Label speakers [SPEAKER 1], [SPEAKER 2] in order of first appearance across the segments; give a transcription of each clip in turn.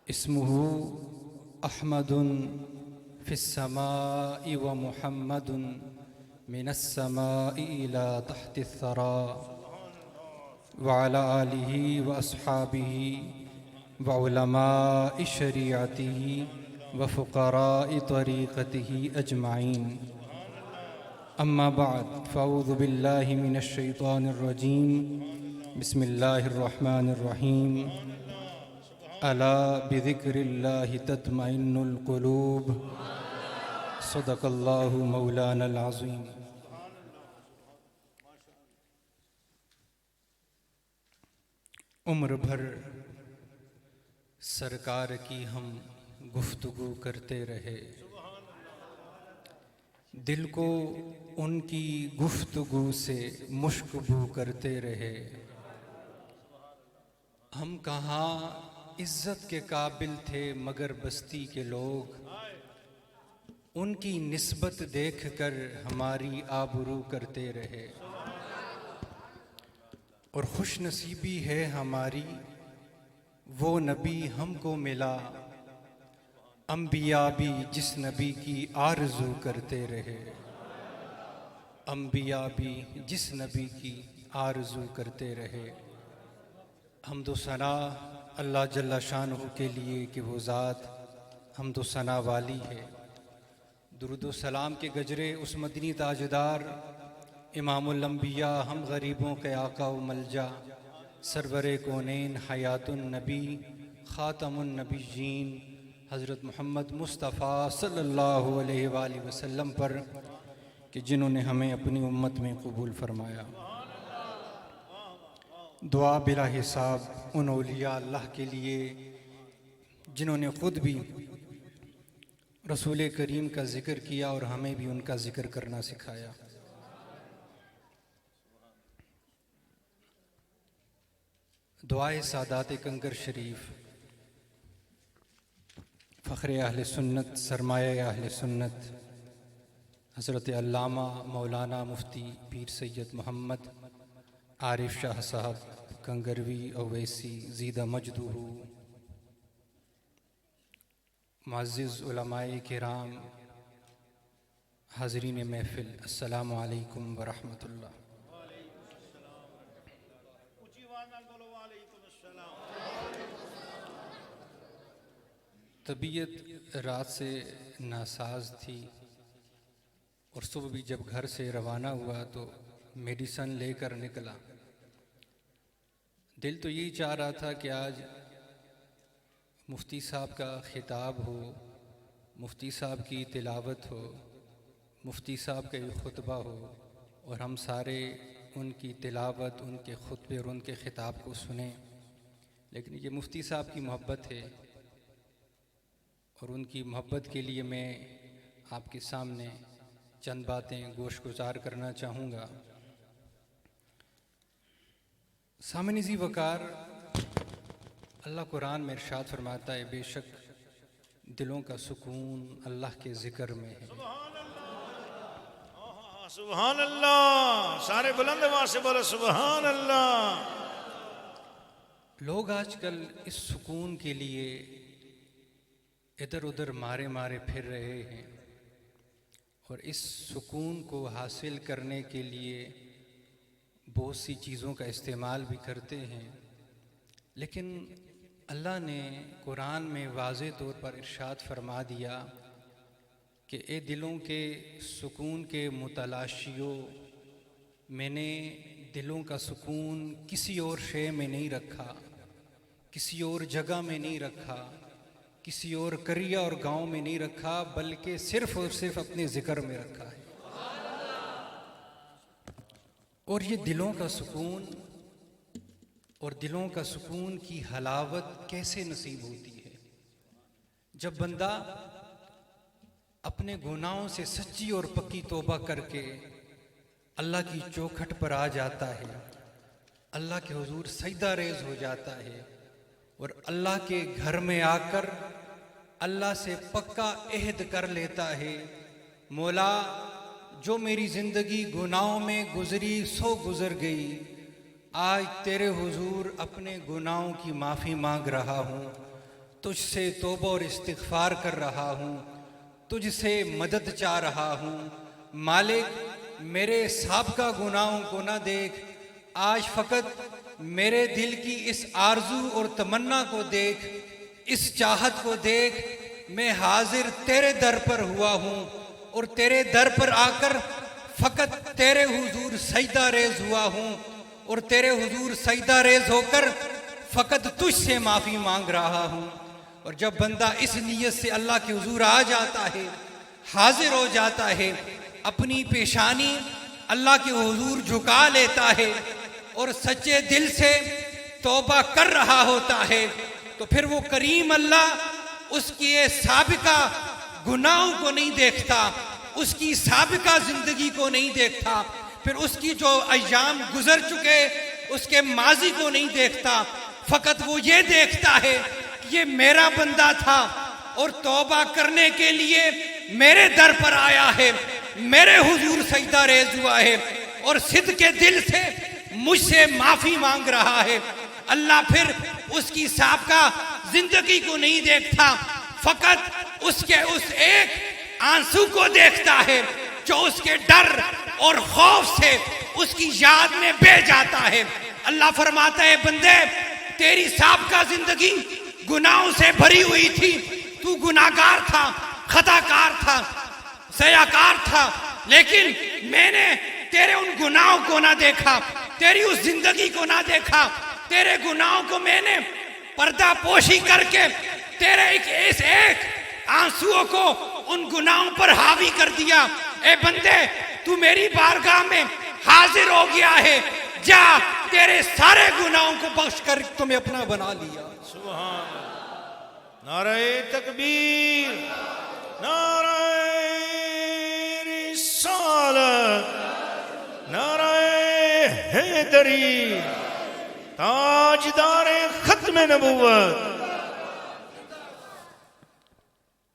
[SPEAKER 1] اسمه احمد في السماء ومحمد من السماء إلى تحت الثرى وعلى آله وأصحابه وعلماء شريعته وفقراء طريقته أجمعين. أما بعد، فأعوذ بالله من الشيطان الرجيم. بسم الله الرحمن الرحيم. ألا بذكر الله تطمئن القلوب. صدق الله مولانا العظيم. عمر بھر سرکار کی ہم گفتگو کرتے رہے، دل کو ان کی گفتگو سے مشکبو کرتے رہے. ہم کہاں عزت کے قابل تھے مگر بستی کے لوگ ان کی نسبت دیکھ کر ہماری آبرو کرتے رہے. اور خوش نصیبی ہے ہماری وہ نبی ہم کو ملا، انبیاء بھی جس نبی کی آرزو کرتے رہے. انبیاء بھی جس نبی کی آرزو کرتے رہے. حمد و ثنا اللہ جل شانہ کے لیے کہ وہ ذات حمد و ثنا والی ہے. درود و سلام کے گجرے اس مدنی تاجدار امام الانبیاء ہم غریبوں کے آقا و ملجا سرور کونین حیات النبی خاتم النبیین حضرت محمد مصطفیٰ صلی اللہ علیہ وآلہ وسلم پر کہ جنہوں نے ہمیں اپنی امت میں قبول فرمایا. دعا بلا حساب ان اولیاء اللہ کے لیے جنہوں نے خود بھی رسول کریم کا ذکر کیا اور ہمیں بھی ان کا ذکر کرنا سکھایا. دعائے سادات کنگر شریف، فخر اہل سنت، سرمایہ اہل سنت، حضرت علامہ مولانا مفتی پیر سید محمد عارف شاہ صاحب کنگروی اویسی زیدہ مجدہ، معزز علماء کرام، حاضرین محفل، السلام علیکم ورحمۃ اللہ. طبیعت رات سے ناساز تھی اور صبح بھی جب گھر سے روانہ ہوا تو میڈیسن لے کر نکلا. دل تو یہی چاہ رہا تھا کہ آج مفتی صاحب کا خطاب ہو، مفتی صاحب کی تلاوت ہو، مفتی صاحب کا خطبہ ہو اور ہم سارے ان کی تلاوت، ان کے خطبے اور ان کے خطاب کو سنیں. لیکن یہ مفتی صاحب کی محبت ہے اور ان کی محبت کے لیے میں آپ کے سامنے چند باتیں گوش گزار کرنا چاہوں گا. سامعین ذی وقار، اللہ قرآن میں ارشاد فرماتا ہے بے شک دلوں کا سکون اللہ کے ذکر میں ہے.
[SPEAKER 2] سبحان اللہ، سارے بلند آواز سے بولو سبحان اللہ.
[SPEAKER 1] لوگ آج کل اس سکون کے لیے ادھر ادھر مارے مارے پھر رہے ہیں اور اس سکون کو حاصل کرنے کے لیے بہت سی چیزوں کا استعمال بھی کرتے ہیں. لیکن اللہ نے قرآن میں واضح طور پر ارشاد فرما دیا کہ اے دلوں کے سکون کے متلاشیوں، میں نے دلوں کا سکون کسی اور شے میں نہیں رکھا، کسی اور جگہ میں نہیں رکھا، کسی اور قریہ اور گاؤں میں نہیں رکھا، بلکہ صرف اور صرف اپنے ذکر میں رکھا ہے. اور یہ دلوں کا سکون اور دلوں کا سکون کی حلاوت کیسے نصیب ہوتی ہے؟ جب بندہ اپنے گناہوں سے سچی اور پکی توبہ کر کے اللہ کی چوکھٹ پر آ جاتا ہے، اللہ کے حضور سجدہ ریز ہو جاتا ہے اور اللہ کے گھر میں آ کر اللہ سے پکا عہد کر لیتا ہے، مولا جو میری زندگی گناہوں میں گزری سو گزر گئی، آج تیرے حضور اپنے گناہوں کی معافی مانگ رہا ہوں، تجھ سے توبہ اور استغفار کر رہا ہوں، تجھ سے مدد چاہ رہا ہوں۔ مالک میرے سابقہ گناہوں کو نہ دیکھ، آج فقط میرے دل کی اس آرزو اور تمنا کو دیکھ، اس چاہت کو دیکھ۔ میں حاضر تیرے در پر ہوا ہوں اور تیرے در پر آ کر فقط تیرے حضور سجدہ ریز ہوا ہوں، اور تیرے حضور سجدہ ریز ہو کر فقط تجھ سے معافی مانگ رہا ہوں۔ اور جب بندہ اس نیت سے اللہ کے حضور آ جاتا ہے، حاضر ہو جاتا ہے، اپنی پیشانی اللہ کے حضور جھکا لیتا ہے اور سچے دل سے توبہ کر رہا ہوتا ہے، تو پھر وہ کریم اللہ اس کی سابقہ گناہوں کو نہیں دیکھتا، اس کی سابقہ زندگی کو نہیں دیکھتا، پھر اس کی جو ایام گزر چکے اس کے ماضی کو نہیں دیکھتا، فقط وہ یہ دیکھتا ہے یہ میرا بندہ تھا اور توبہ کرنے کے لیے میرے در پر آیا ہے، میرے حضور سجدہ ریز ہوا ہے اور صدق کے دل سے مجھ سے معافی مانگ رہا ہے۔ اللہ پھر اس کی سابقہ زندگی کو نہیں دیکھتا، فقط اس کے اس ایک آنسو کو دیکھتا ہے جو اس کے ڈر اور خوف سے اس کی یاد میں بہہ جاتا ہے۔ اللہ فرماتا ہے بندے تیری سابقہ زندگی گناہوں سے بھری ہوئی تھی، تو گناہگار تھا، خطاکار تھا، سیاکار تھا، لیکن میں نے تیرے ان گناہوں کو نہ دیکھا، تیری اس زندگی کو نہ دیکھا، تیرے گناہوں کو میں نے پردہ پوشی کر کے تیرے ایک آنسوؤں کو ان گناہوں پر حاوی کر دیا۔ اے بندے تو میری بارگاہ میں حاضر ہو گیا ہے، جا تیرے سارے گناہوں کو بخش کر تمہیں اپنا بنا لیا۔
[SPEAKER 2] سبحان اللہ۔ نعرہ تکبیر، نعرہ رسالت، نعرہ حیدری، تاجدار ختم نبوت۔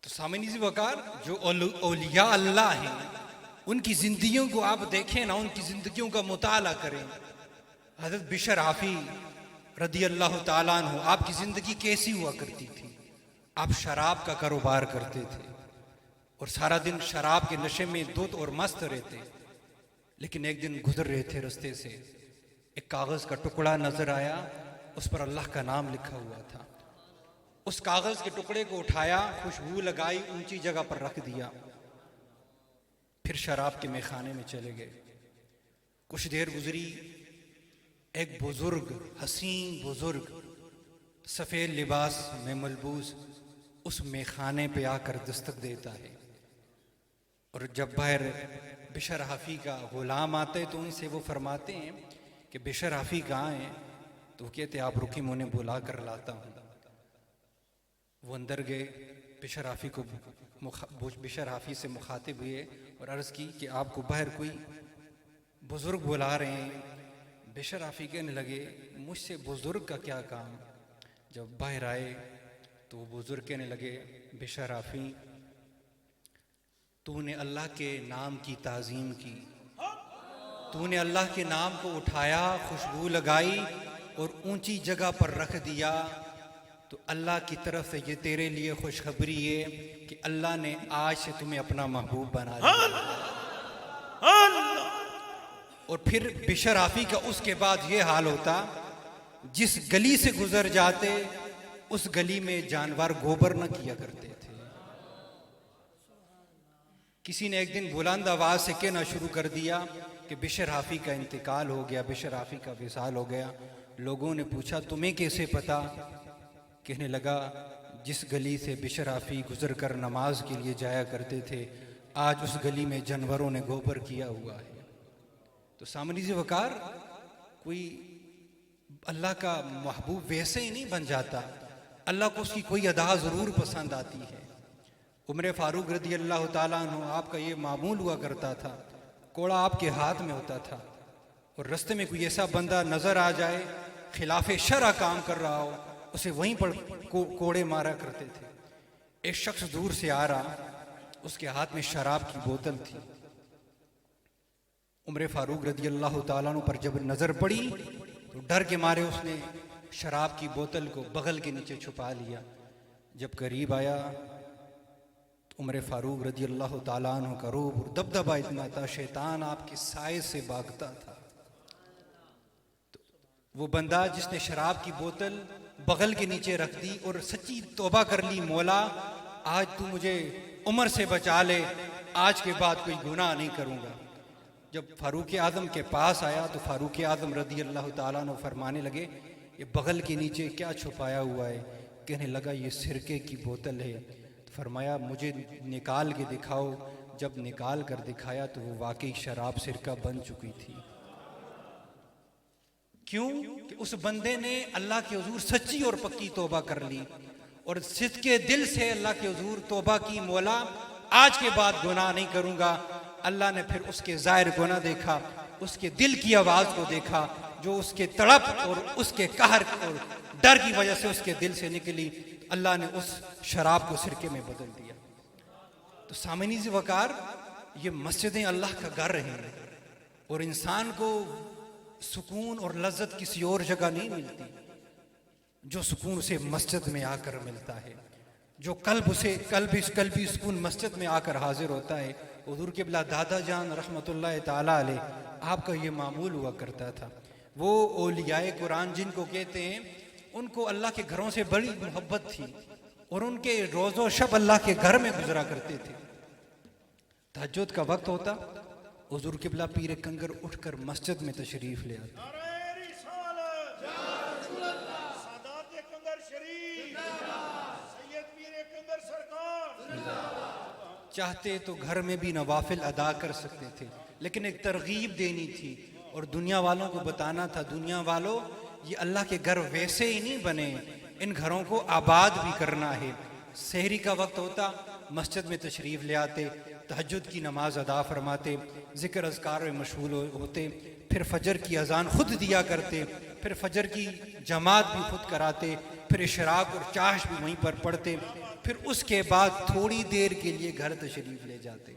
[SPEAKER 1] تو سامعین وقار جو اولیاء اللہ ہیں ان کی زندگیوں کو آپ دیکھیں نا، ان کی زندگیوں کا مطالعہ کریں۔ حضرت بشر حافی رضی اللہ تعالیٰ عنہ، آپ کی زندگی کیسی ہوا کرتی تھی؟ آپ شراب کا کاروبار کرتے تھے اور سارا دن شراب کے نشے میں دھت اور مست رہتے، لیکن ایک دن گزر رہے تھے رستے سے، ایک کاغذ کا ٹکڑا نظر آیا، اس پر اللہ کا نام لکھا ہوا تھا۔ اس کاغذ کے ٹکڑے کو اٹھایا، خوشبو لگائی، اونچی جگہ پر رکھ دیا، پھر شراب کے میخانے میں چلے گئے۔ کچھ دیر گزری، ایک بزرگ، حسین بزرگ سفید لباس میں ملبوس اس میخانے پہ آ کر دستک دیتا ہے، اور جب باہر بشر حافی کا غلام آتے تو ان سے وہ فرماتے ہیں کہ بشر حافی کہاں ہیں؟ تو وہ کہتے آپ رکی، میں انہیں بلا کر لاتا ہوں۔ وہ اندر گئے، بشر حافی سے مخاطب ہوئے اور عرض کی کہ آپ کو باہر کوئی بزرگ بلا رہے ہیں۔ بشر حافی کہنے لگے مجھ سے بزرگ کا کیا کام؟ جب باہر آئے تو وہ بزرگ کہنے لگے بشر حافی تو نے اللہ کے نام کی تعظیم کی، تو نے اللہ کے نام کو اٹھایا، خوشبو لگائی اور اونچی جگہ پر رکھ دیا، تو اللہ کی طرف سے یہ تیرے لیے خوشخبری ہے کہ اللہ نے آج سے تمہیں اپنا محبوب بنا دیا۔ اور پھر بشر حافی کا اس کے بعد یہ حال ہوتا، جس گلی سے گزر جاتے اس گلی میں جانور گوبر نہ کیا کرتے تھے۔ کسی نے ایک دن بلند آواز سے کہنا شروع کر دیا کہ بشر حافی کا انتقال ہو گیا، بشر حافی کا وصال ہو گیا۔ لوگوں نے پوچھا تمہیں کیسے پتا؟ کہنے لگا جس گلی سے بشر حافی گزر کر نماز کے لیے جایا کرتے تھے آج اس گلی میں جانوروں نے گوبر کیا ہوا ہے۔ تو سامعین وقار کوئی اللہ کا محبوب ویسے ہی نہیں بن جاتا، اللہ کو اس کی کوئی ادا ضرور پسند آتی ہے۔ عمر فاروق رضی اللہ تعالیٰ عنہ، آپ کا یہ معمول ہوا کرتا تھا، کوڑا آپ کے ہاتھ میں ہوتا تھا، اور رستے میں کوئی ایسا بندہ نظر آ جائے خلاف شرع کام کر رہا ہو، اسے وہیں پر کوڑے مارا کرتے تھے۔ ایک شخص دور سے آ رہا، اس کے ہاتھ میں شراب کی بوتل تھی۔ عمر فاروق رضی اللہ تعالیٰ عنہ پر جب نظر پڑی تو ڈر کے مارے اس نے شراب کی بوتل کو بغل کے نیچے چھپا لیا۔ جب قریب آیا تو عمر فاروق رضی اللہ تعالیٰ عنہ کا روب اور دبدبا اتنا تھا، شیطان آپ کے سائے سے بھاگتا تھا۔ وہ بندہ جس نے شراب کی بوتل بغل کے نیچے رکھ دی اور سچی توبہ کر لی، مولا آج تو مجھے عمر سے بچا لے، آج کے بعد کوئی گناہ نہیں کروں گا۔ جب فاروق اعظم کے پاس آیا تو فاروق اعظم رضی اللہ تعالیٰ عنہ فرمانے لگے، یہ بغل کے نیچے کیا چھپایا ہوا ہے؟ کہنے لگا یہ سرکے کی بوتل ہے۔ فرمایا مجھے نکال کے دکھاؤ۔ جب نکال کر دکھایا تو وہ واقعی شراب سرکہ بن چکی تھی۔ کیوں کہ اس بندے نے اللہ کے حضور سچی اور پکی توبہ کر لی اور صدقے دل سے اللہ کے حضور توبہ کی، مولا آج کے بعد گناہ نہیں کروں گا۔ اللہ نے پھر اس کے ظاہر کو نہ دیکھا، اس کے دل کی آواز کو دیکھا جو اس کے تڑپ اور اس کے قہر اور ڈر کی وجہ سے اس کے دل سے نکلی۔ اللہ نے اس شراب کو سرکے میں بدل دیا۔ تو سامعین وقار، یہ مسجدیں اللہ کا گھر ہیں اور انسان کو سکون اور لذت کسی اور جگہ نہیں ملتی، جو سکون اسے مسجد میں آ کر ملتا ہے، جو قلبی سکون مسجد میں آ کر حاضر ہوتا ہے۔ حضور قبلہ دادا جان رحمۃ اللہ تعالیٰ علیہ آپ کا یہ معمول ہوا کرتا تھا۔ وہ اولیاء قرآن جن کو کہتے ہیں، ان کو اللہ کے گھروں سے بڑی محبت تھی اور ان کے روز و شب اللہ کے گھر میں گزرا کرتے تھے۔ تہجد کا وقت ہوتا، حضور قبلہ پیر کنگر اٹھ کر مسجد میں تشریف لے آتے۔
[SPEAKER 2] نعرہ رسالت، سادات کنگر شریف، سید پیر کنگر سرکار۔
[SPEAKER 1] چاہتے تو گھر میں بھی نوافل ادا کر سکتے تھے، لیکن ایک ترغیب دینی تھی اور دنیا والوں کو بتانا تھا، دنیا والوں یہ اللہ کے گھر ویسے ہی نہیں بنے، ان گھروں کو آباد بھی کرنا ہے۔ سحری کا وقت ہوتا، مسجد میں تشریف لے آتے، تہجد کی نماز ادا فرماتے، ذکر اذکار میں مشغول ہوتے، پھر فجر کی اذان خود دیا کرتے، پھر فجر کی جماعت بھی خود کراتے، پھر اشراق اور چاش بھی وہیں پر پڑھتے، پھر اس کے بعد تھوڑی دیر کے لیے گھر تشریف لے جاتے،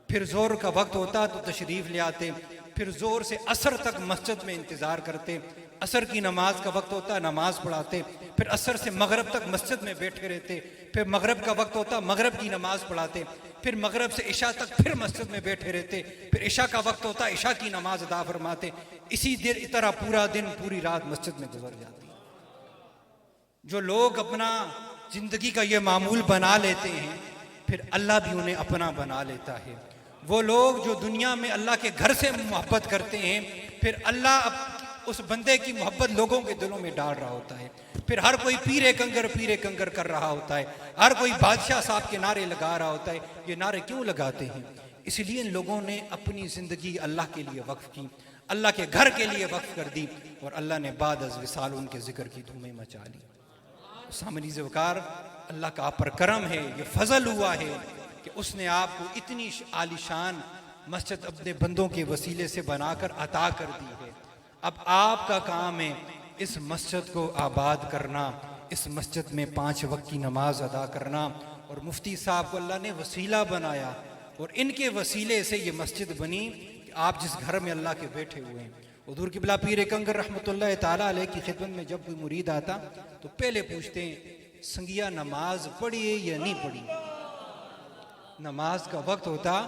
[SPEAKER 1] پھر زور کا وقت ہوتا تو تشریف لے آتے، پھر زور سے عصر تک مسجد میں انتظار کرتے، عصر کی نماز کا وقت ہوتا نماز پڑھاتے، پھر عصر سے مغرب تک مسجد میں بیٹھے رہتے، پھر مغرب کا وقت ہوتا مغرب کی نماز پڑھاتے، پھر مغرب سے عشاء تک پھر مسجد میں بیٹھے رہتے، پھر عشاء کا وقت ہوتا عشاء کی نماز ادا فرماتے۔ اسی طرح پورا دن پوری رات مسجد میں گزر جاتی۔ جو لوگ اپنا زندگی کا یہ معمول بنا لیتے ہیں، پھر اللہ بھی انہیں اپنا بنا لیتا ہے۔ وہ لوگ جو دنیا میں اللہ کے گھر سے محبت کرتے ہیں، پھر اللہ اس بندے کی محبت لوگوں کے دلوں میں ڈال رہا ہوتا ہے۔ پھر ہر کوئی پیر کنگر کر رہا ہوتا ہے، ہر کوئی بادشاہ صاحب کے نعرے لگا رہا ہوتا ہے۔ یہ نعرے کیوں لگاتے ہیں؟ اس لیے ان لوگوں نے اپنی زندگی اللہ کے لیے وقف کی، اللہ کے گھر کے لیے وقف کر دی، اور اللہ نے بعد از وصال ان کے ذکر کی دھومیں مچا لی۔ سامعین وقار، اللہ کا آپ پر کرم ہے، یہ فضل ہوا ہے کہ اس نے آپ کو اتنی عالی شان مسجد اپنے بندوں کے وسیلے سے بنا کر عطا کر دی ہے۔ اب آپ کا کام ہے اس مسجد کو آباد کرنا، اس مسجد میں 5 وقت کی نماز ادا کرنا، اور مفتی صاحب کو اللہ نے وسیلہ بنایا اور ان کے وسیلے سے یہ مسجد بنی کہ آپ جس گھر میں اللہ کے بیٹھے ہوئے ہیں۔ حضور قبلہ پیر کنگر رحمۃ اللہ تعالیٰ علیہ کی خدمت میں جب کوئی مرید آتا تو پہلے پوچھتے ہیں سنگیا نماز پڑھی ہے یا نہیں پڑھی؟ نماز کا وقت ہوتا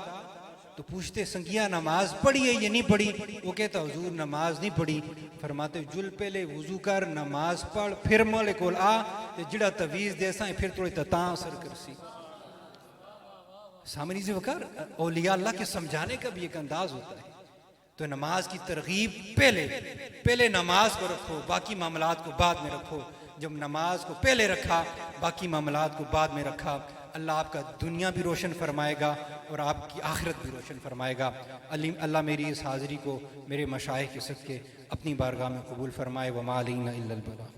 [SPEAKER 1] تو پوچھتے سنگیا نماز پڑھی ہے یا نہیں پڑھی؟ وہ کہتا حضور نماز نہیں پڑھی۔ فرماتے جل پہلے وضو کر، نماز پڑھ، پھر مولے کول آ تے جڑا تویز دے سائیں پھر تھوڑی تتاں اثر کرسی۔ سامعین وقار، اولیاء اللہ کے سمجھانے کا بھی ایک انداز ہوتا ہے۔ تو نماز کی ترغیب پہلے نماز کو رکھو، باقی معاملات کو بعد میں رکھو۔ جب نماز کو پہلے رکھا، باقی معاملات کو بعد میں رکھا، اللہ آپ کا دنیا بھی روشن فرمائے گا اور آپ کی آخرت بھی روشن فرمائے گا۔ اللہ میری اس حاضری کو میرے مشائخ کے صدقے اپنی بارگاہ میں قبول فرمائے۔ وما علینا الا البلاغ۔